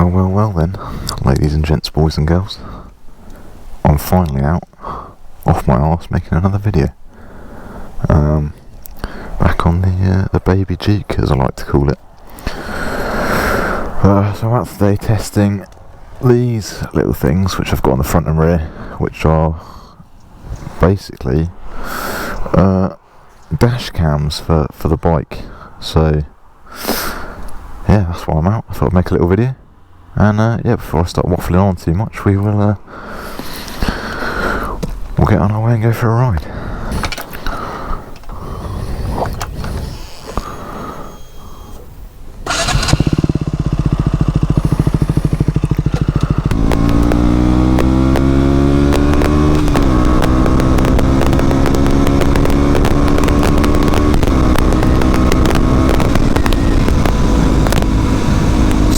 Well then, ladies and gents, boys and girls, I'm finally out, off my arse, making another video. Back on the baby Jeek, as I like to call it. So I'm out today testing these little things, which I've got on the front and rear, which are basically dash cams for the bike. So yeah, that's why I'm out. I thought I'd make a little video. And yeah, before I start waffling on too much, we'll get on our way and go for a ride.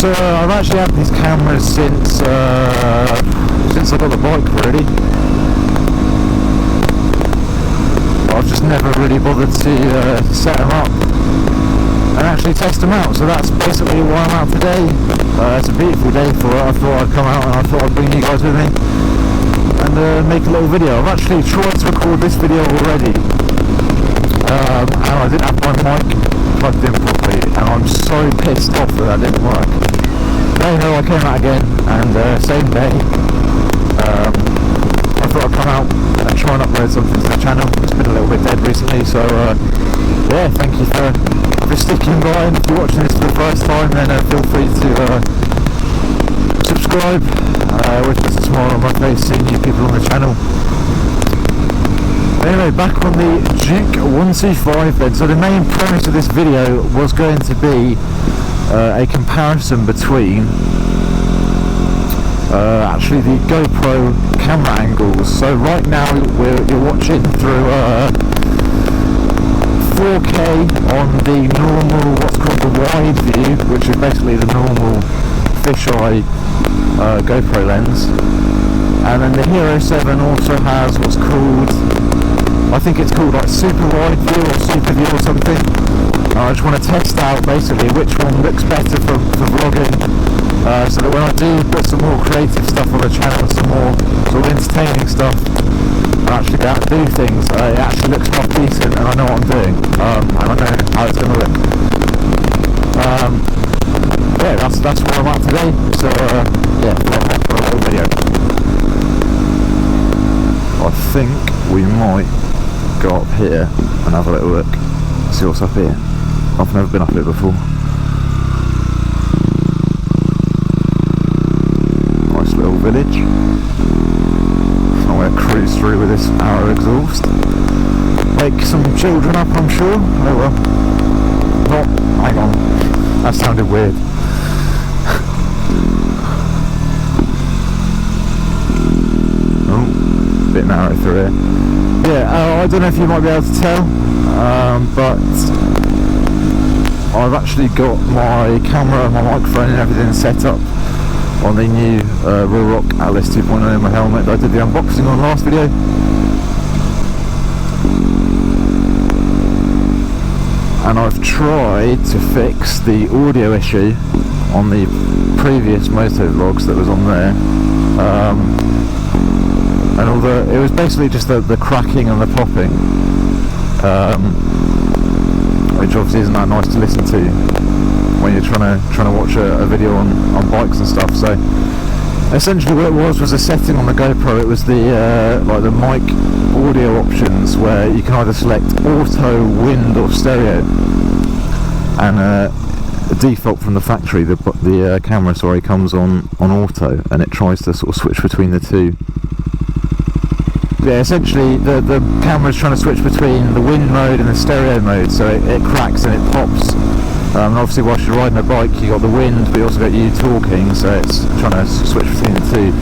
So I've actually had these cameras since I got the bike, really. I've just never really bothered to set them up and actually test them out. So that's basically why I'm out today. It's a beautiful day for it. I thought I'd come out and I thought I'd bring you guys with me and make a little video. I've actually tried to record this video already, and I didn't have my mic plugged in properly, and I'm so pissed off that didn't work. Anyhow, I came out again, and same day, I thought I'd come out and try and upload something to the channel. It's been a little bit dead recently, so yeah, thank you for sticking by, and if you're watching this for the first time, then feel free to subscribe. Always puts a smile on my face seeing new people on the channel. Anyway, back on the Jeek 125 then. So the main premise of this video was going to be a comparison between actually the GoPro camera angles. So right now you're watching through 4K on the normal, what's called the wide view, which is basically the normal fisheye GoPro lens. And then the Hero 7 also has what's called, I think it's called like super wide view or Superview or something. I just want to test out basically which one looks better for vlogging, so that when I do put some more creative stuff on the channel, some more sort of entertaining stuff, I actually get out to do things, it actually looks half decent and I know what I'm doing, and I know how it's going to look. Yeah, that's where I'm at today, so yeah, welcome for a little video. I think we might go up here and have a little look, see what's up here. I've never been up here before. Nice little village. I'm going to cruise through with this Arrow exhaust. Wake some children up, I'm sure. Oh well. Not. Hang on. That sounded weird. Oh, a bit narrow through here. Yeah, I don't know if you might be able to tell, but I've actually got my camera, my microphone and everything set up on the new Real Rock Atlas 2.0 in my helmet that I did the unboxing on last video. And I've tried to fix the audio issue on the previous moto vlogs that was on there. And although it was basically just the cracking and the popping, which obviously isn't that nice to listen to when you're trying to watch a video on bikes and stuff. So essentially what it was a setting on the GoPro. It was the like the mic audio options where you can either select auto, wind or stereo, and the default from the factory, the camera comes on auto, and it tries to sort of switch between the two. Yeah, essentially the camera's trying to switch between the wind mode and the stereo mode, so it cracks and it pops. And obviously whilst you're riding a bike you got the wind, but you also got you talking, so it's trying to switch between the two,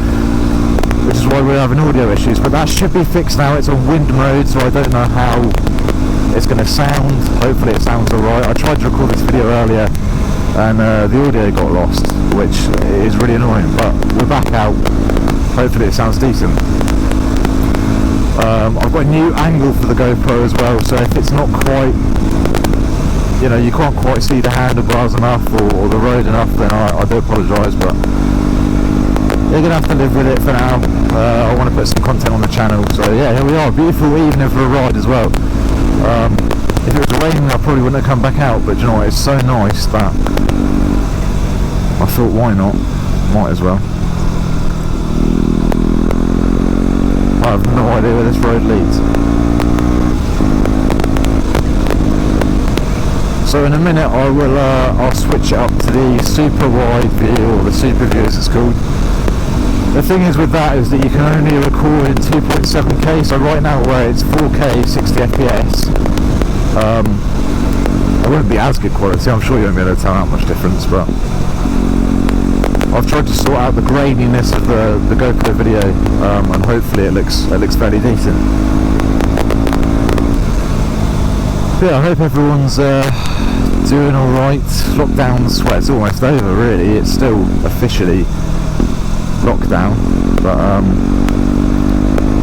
which is why we're having audio issues. But that should be fixed now. It's on wind mode, so I don't know how it's going to sound. Hopefully it sounds alright. I tried to record this video earlier and the audio got lost, which is really annoying, but we're back out. Hopefully it sounds decent. I've got a new angle for the GoPro as well, so if it's not quite you know, you can't quite see the handlebars enough or the road enough, then I do apologise, but you're going to have to live with it for now. I want to put some content on the channel, so yeah, here we are, beautiful evening for a ride as well. If it was raining I probably wouldn't have come back out, but you know what, it's so nice that I thought, why not, might as well. I have no idea where this road leads. So in a minute I'll switch it up to the super wide view, or the Superview as it's called. The thing is with that is that you can only record in 2.7K, so right now where it's 4K 60 FPS, it wouldn't be as good quality. I'm sure you won't be able to tell how much difference, but I've tried to sort out the graininess of the GoPro video, and hopefully it looks fairly decent. Yeah, I hope everyone's doing alright. Lockdown's, well, it's almost over really. It's still officially lockdown, but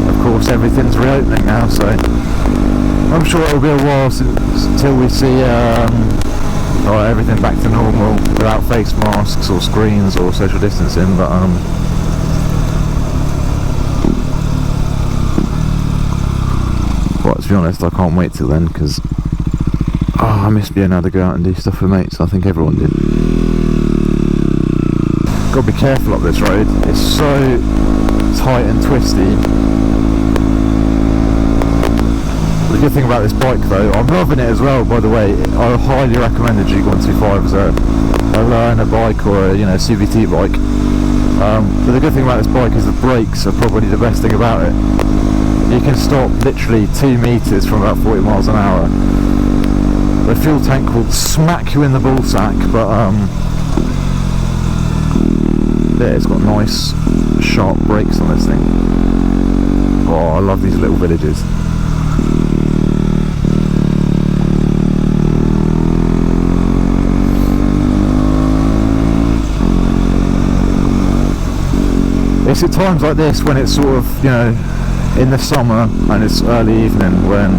of course everything's reopening now, so I'm sure it'll be a while until we see everything back to normal without face masks or screens or social distancing, but well, to be honest, I can't wait till then, because I miss being able to go out and do stuff with mates. I think everyone did. Got to be careful up this road, it's so tight and twisty. The good thing about this bike though, I'm loving it as well, by the way. I highly recommend the G125 as a learner bike or a CVT bike. But the good thing about this bike is the brakes are probably the best thing about it. You can stop literally 2 meters from about 40 miles an hour. The fuel tank will smack you in the ball sack, but yeah, it's got nice sharp brakes on this thing. Oh, I love these little villages. It's at times like this when it's sort of, in the summer and it's early evening, when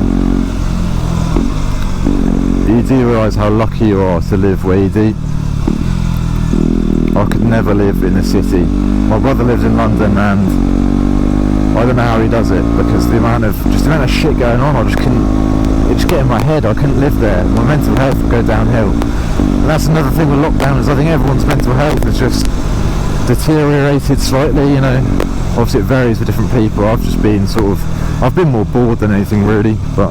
you do realise how lucky you are to live where you do. I could never live in the city. My brother lives in London and I don't know how he does it, because the amount of shit going on, it just get in my head. I couldn't live there. My mental health would go downhill. And that's another thing with lockdown, is I think everyone's mental health is just deteriorated slightly, obviously it varies for different people. I've just been I've been more bored than anything really, but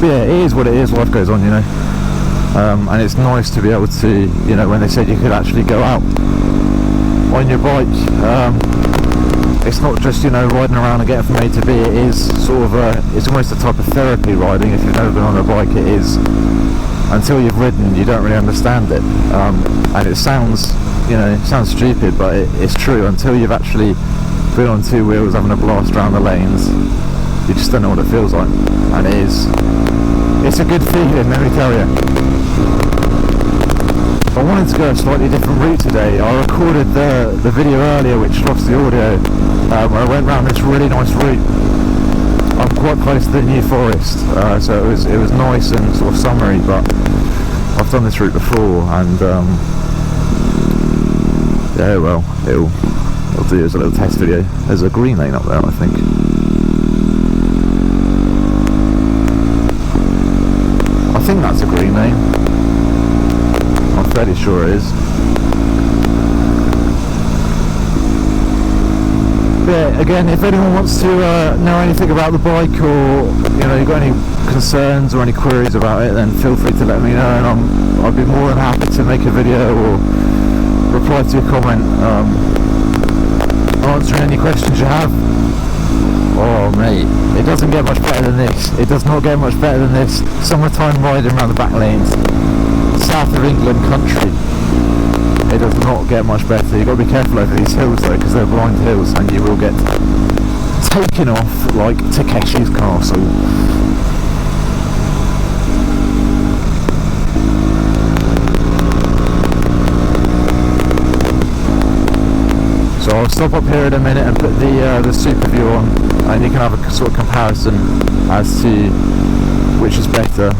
yeah, it is what it is, life goes on, and it's nice to be able to, when they said you could actually go out on your bike, it's not just, riding around and getting from A to B, it is it's almost a type of therapy riding. If you've never been on a bike, it is. Until you've ridden, you don't really understand it, and it sounds, sounds stupid, but it's true. Until you've actually been on 2 wheels having a blast around the lanes, you just don't know what it feels like, and it's a good feeling, let me tell you. I wanted to go a slightly different route today. I recorded the video earlier which lost the audio, where I went round this really nice route. I'm quite close to the New Forest, so it was nice and sort of summery, but I've done this route before, and yeah, well, it'll do as a little test video. There's a green lane up there, I think. I think that's a green lane. I'm fairly sure it is. Yeah, again, if anyone wants to know anything about the bike, or you've got any concerns or any queries about it, then feel free to let me know, and I'd be more than happy to make a video or reply to your comment, answering any questions you have. Oh mate, it doesn't get much better than this. It does not get much better than this. Summertime riding around the back lanes, south of England country. It does not get much better. You've got to be careful over these hills though, because they're blind hills, and you will get taken off like Takeshi's Castle. So I'll stop up here in a minute and put the Superview on, and you can have a sort of comparison as to which is better.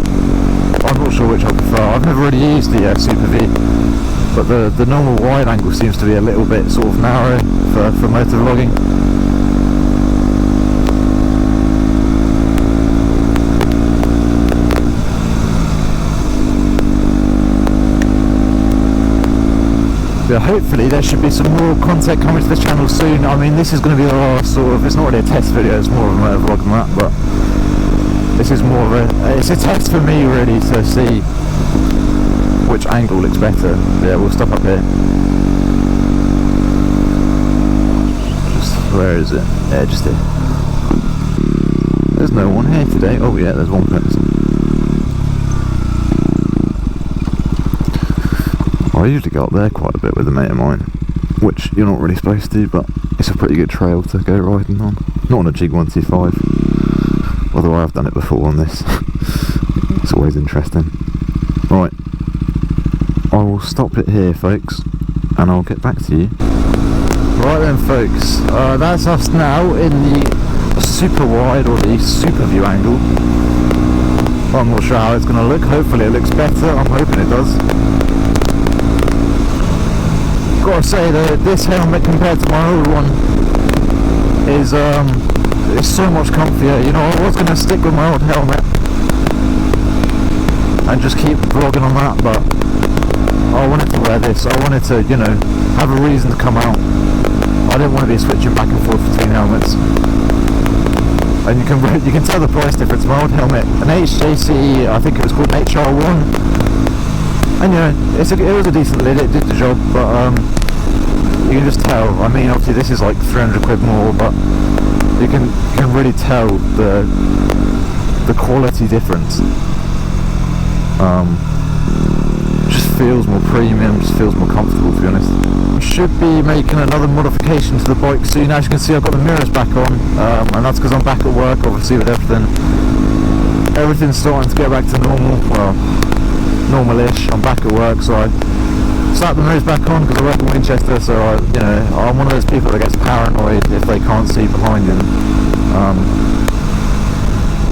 I'm not sure which I prefer. I've never really used the Superview, but the normal wide angle seems to be a little bit sort of narrow for motor vlogging. Yeah, hopefully there should be some more content coming to this channel soon. I mean, this is going to be the last sort of, it's not really a test video, it's more of a motor vlog than that, but this is more of it's a test for me really to see which angle looks better. Yeah, we'll stop up here. Just, where is it? Yeah, just here. There's no one here today. Oh yeah, there's one person. I usually go up there quite a bit with a mate of mine, which you're not really supposed to, but it's a pretty good trail to go riding on. Not on a Jig 125, although I have done it before on this. It's always interesting. Right, I will stop it here, folks, and I'll get back to you. Right then, folks, that's us now in the super wide or the Superview angle. I'm not sure how it's going to look. Hopefully it looks better. I'm hoping it does. Got to say that this helmet compared to my old one is it's so much comfier. You know, I was going to stick with my old helmet and just keep vlogging on that, but I wanted to wear this. I wanted to, you know, have a reason to come out. I didn't want to be switching back and forth between helmets. And you can tell the price difference. My old helmet, an HJCE, I think it was called an HR1, and you know, it was a decent lid. It did the job, but you can just tell. I mean, obviously this is like 300 quid more, but you can really tell the quality difference. Just feels more premium, just feels more comfortable, to be honest. I should be making another modification to the bike soon. As you can see, I've got the mirrors back on, and that's because I'm back at work, obviously, with everything. Everything's starting to get back to normal, well, normal-ish. I'm back at work, so I slap the mirrors back on because I work in Winchester, so you know, I'm one of those people that gets paranoid if they can't see behind them.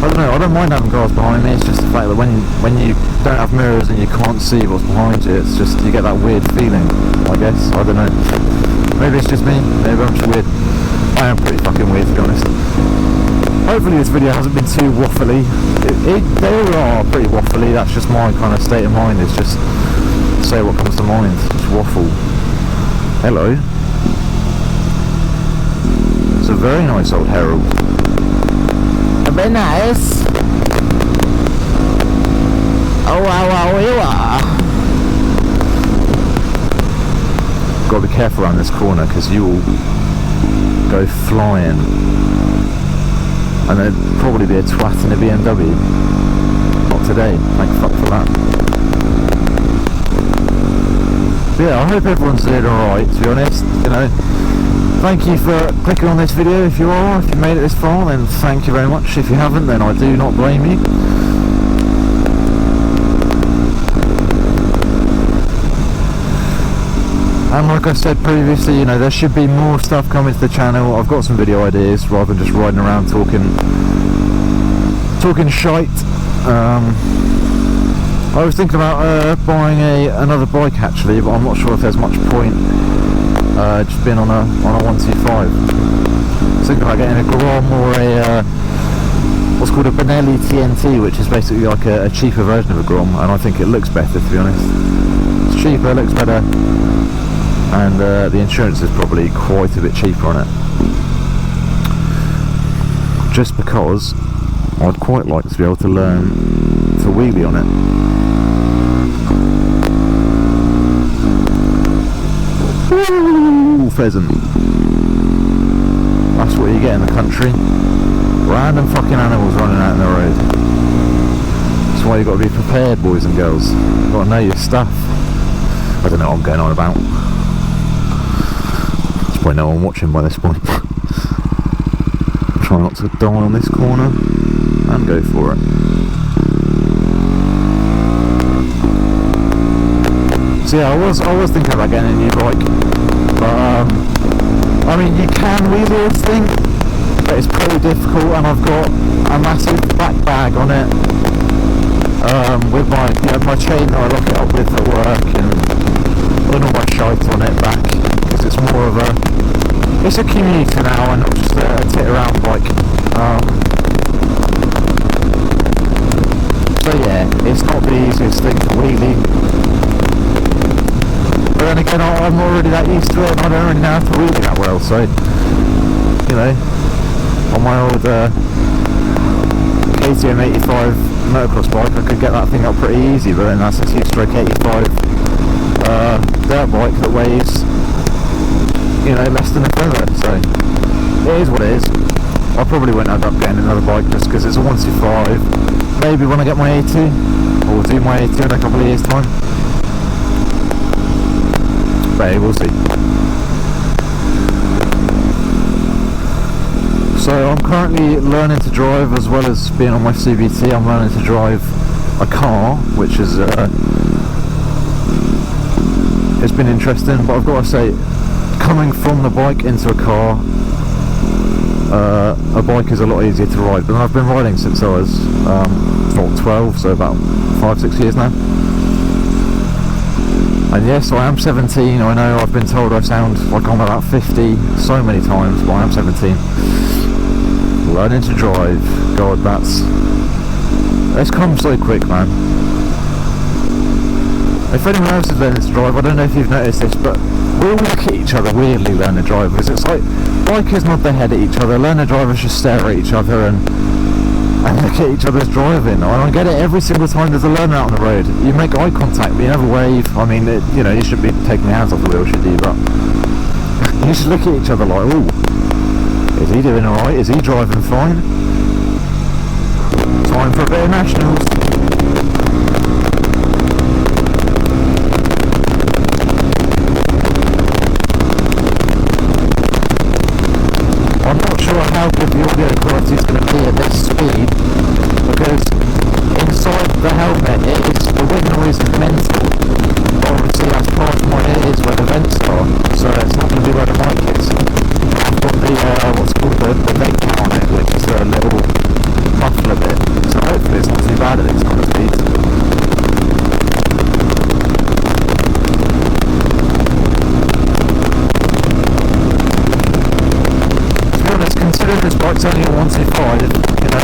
I don't know, I don't mind having cars behind me. It's just the fact that when you don't have mirrors and you can't see what's behind you, it's just, you get that weird feeling, I guess. I don't know. Maybe it's just me, maybe I'm just weird. I am pretty fucking weird, to be honest. Hopefully this video hasn't been too waffly. They all are pretty waffly, that's just my kind of state of mind. It's just say what comes to mind, just waffle. Hello. It's a very nice old Herald. Very nice. Oh wow, wow, you are. Got to be careful around this corner because you will go flying, and there'd probably be a twat in a BMW. Not today. Thank fuck for that. But yeah, I hope everyone's doing alright, to be honest. You know. Thank you for clicking on this video. If you are, if you made it this far, then thank you very much. If you haven't, then I do not blame you. And like I said previously, you know, there should be more stuff coming to the channel. I've got some video ideas rather than just riding around talking shite. I was thinking about buying another bike actually, but I'm not sure if there's much point. Just been on a 125. Thinking about getting a Grom or a what's called a Benelli TNT, which is basically like a cheaper version of a Grom, and I think it looks better, to be honest. It's cheaper, looks better, and the insurance is probably quite a bit cheaper on it. Just because I'd quite like to be able to learn to wheelie on it. Ooh, pheasant. That's what you get in the country. Random fucking animals running out in the road. That's why you got to be prepared, boys and girls. You got to know your stuff. I don't know what I'm going on about. There's probably no one watching by this point. Try not to die on this corner and go for it. So yeah, I was thinking about getting a new bike. But I mean, you can wheelie this thing, but it's pretty difficult, and I've got a massive back bag on it with my my chain that I lock it up with at work, and all my shite on it back, because it's more of it's a commuter now and not just a tit around bike. So yeah, it's not the easiest thing to wheelie. But then again, I'm already that used to it, and I don't really know how to wheelie that well, so, you know, on my old KTM 85 motocross bike, I could get that thing up pretty easy, but then that's a 2-stroke 85 dirt bike that weighs, you know, less than a feather, so it is what it is. I probably won't end up getting another bike just because it's a 125. Maybe when I get my A2, or do my A2 in a couple of years' time. But we'll see. So I'm currently learning to drive, as well as being on my CBT. I'm learning to drive a car, which is it's been interesting. But I've got to say, coming from the bike into a car, a bike is a lot easier to ride. But I've been riding since I was 12, so about 5-6 years now. And yes, I am 17. I know I've been told I sound like I'm about 50 so many times, but I am 17. Learning to drive. God, that's come so quick, man. If anyone else is learning to drive, I don't know if you've noticed this, but we all look at each other weirdly, learner drivers. It's like bikers nod their head at each other, learner drivers just stare at each other and look at each other's driving. I get it every single time there's a learner out on the road. You make eye contact, but you never wave. I mean, you know, you shouldn't be taking your hands off the wheel, should you? But you just look at each other like, ooh, is he doing alright? Is he driving fine? Time for a bit of nationals. I'm not sure how good the audio quality is going to be at this speed, because inside the helmet the wind noise is mental. Obviously that's part of my ears where the vents are, so it's not going to be where the mic is. I've got the what's called the vent on it, which is a little muffler bit, so hopefully it's not too bad at this kind of speed. Considering this bike's only a 125, you know,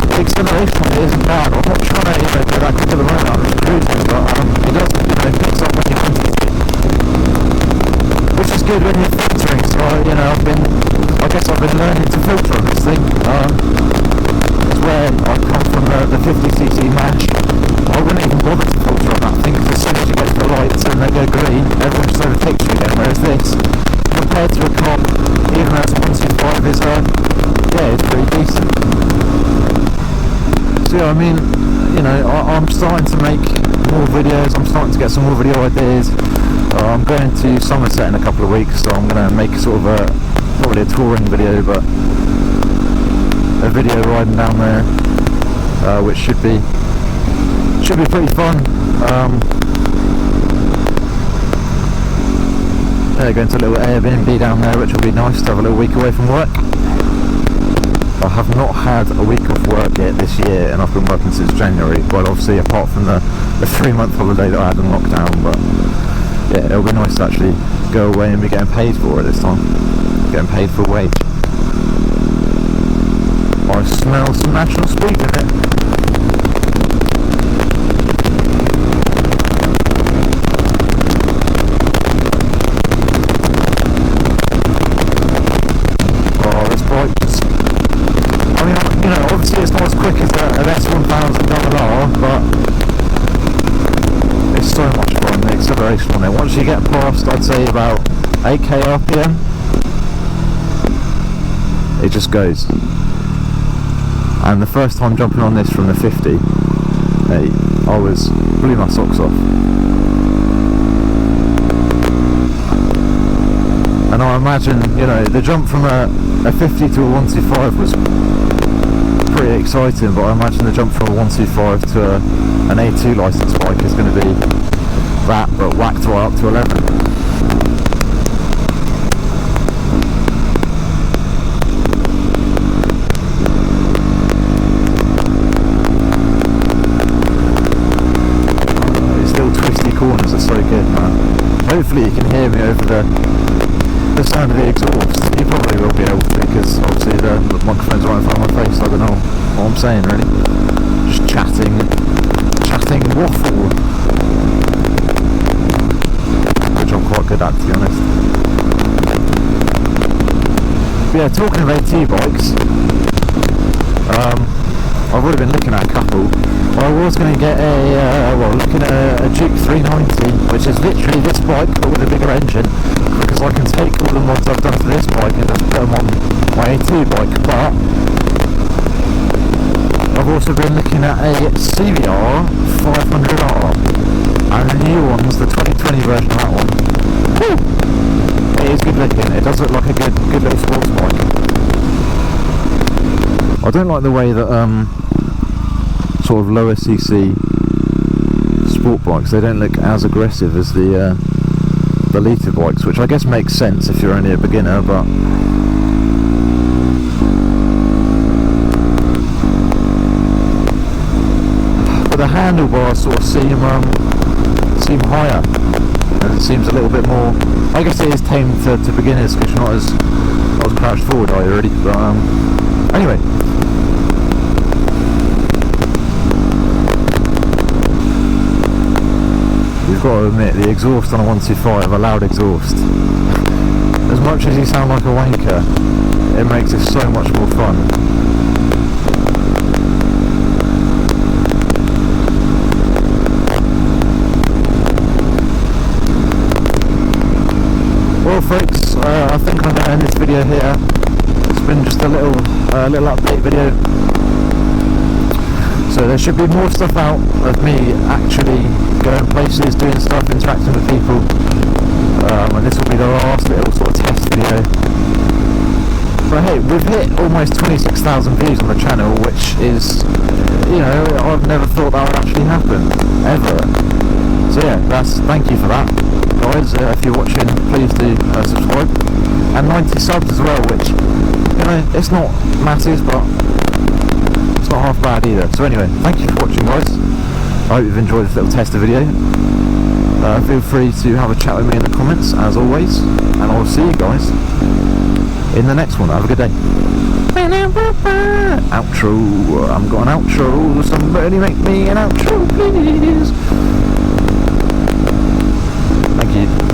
the acceleration on it isn't bad. I'm not trying to, you know, go that quick at the moment, I'm just cruising, but it does, you know, it picks up when you want it to. Which is good when you're filtering, so, you know, I guess I've been learning to filter on this thing. It's where I come from the 50cc match. I wouldn't even bother to filter on that thing, because as soon as you get to the lights and they go green, everyone just overtakes you again, whereas this, compared to a car, even though it's 125, is yeah, it's pretty decent. So yeah, I mean, you know, I'm starting to make more videos. I'm starting to get some more video ideas. I'm going to Somerset in a couple of weeks, so I'm going to make sort of probably a touring video, but a video riding down there, which should be pretty fun. Going to a little Airbnb down there, which will be nice to have a little week away from work. I have not had a week off work yet this year, and I've been working since January. Well, obviously apart from the 3-month holiday that I had in lockdown, but yeah, it'll be nice to actually go away and be getting paid for it this time. Getting paid for a wage. I smell some national speed in it. Obviously it's not as quick as an S1000RR, but it's so much fun, the acceleration on it. Once you get past, I'd say about 8k RPM, it just goes. And the first time jumping on this from the 50, I blew my socks off. And I imagine, you know, the jump from a 50 to a 125 was pretty exciting, but I imagine the jump from a 125 to an A2 license bike is going to be that, but whacked right up to 11. right in front of my face. I don't know what I'm saying really. Just chatting waffle, which I'm quite good at, to be honest. But yeah, talking of AT bikes, I've already been looking at a couple. I was going to get looking at a Duke 390, which is literally this bike but with a bigger engine, because I can take all the mods I've done to this bike and just put them on my AT bike. But I've also been looking at a CVR 500R, and the new one's the 2020 version of that one. Woo! It is good looking. It does look like a good little sports bike. I don't like the way that sort of lower cc sport bikes, they don't look as aggressive as the litre bikes, which I guess makes sense if you're only a beginner, but the handlebars sort of seem higher, and it seems a little bit more, I guess it is tamed to beginners because you're not as crouched forward, are you already? But anyway, you've got to admit, the exhaust on a 125, a loud exhaust, as much as you sound like a wanker, it makes it so much more fun. Well folks, I think I'm going to end this video here. It's been just a little update video. So there should be more stuff out of me actually going places, doing stuff, interacting with people, and this will be the last little sort of test video. But hey, we've hit almost 26,000 views on the channel, which is, you know, I've never thought that would actually happen, ever. So yeah, thank you for that, guys. If you're watching, please do subscribe, and 90 subs as well, which, you know, it's not massive, but it's not half bad either. So anyway, thank you for watching, guys. I hope you've enjoyed this little tester video. Feel free to have a chat with me in the comments, as always, and I'll see you guys in the next one. Have a good day. Outro. I've got an outro. Somebody make me an outro, please. Thank you.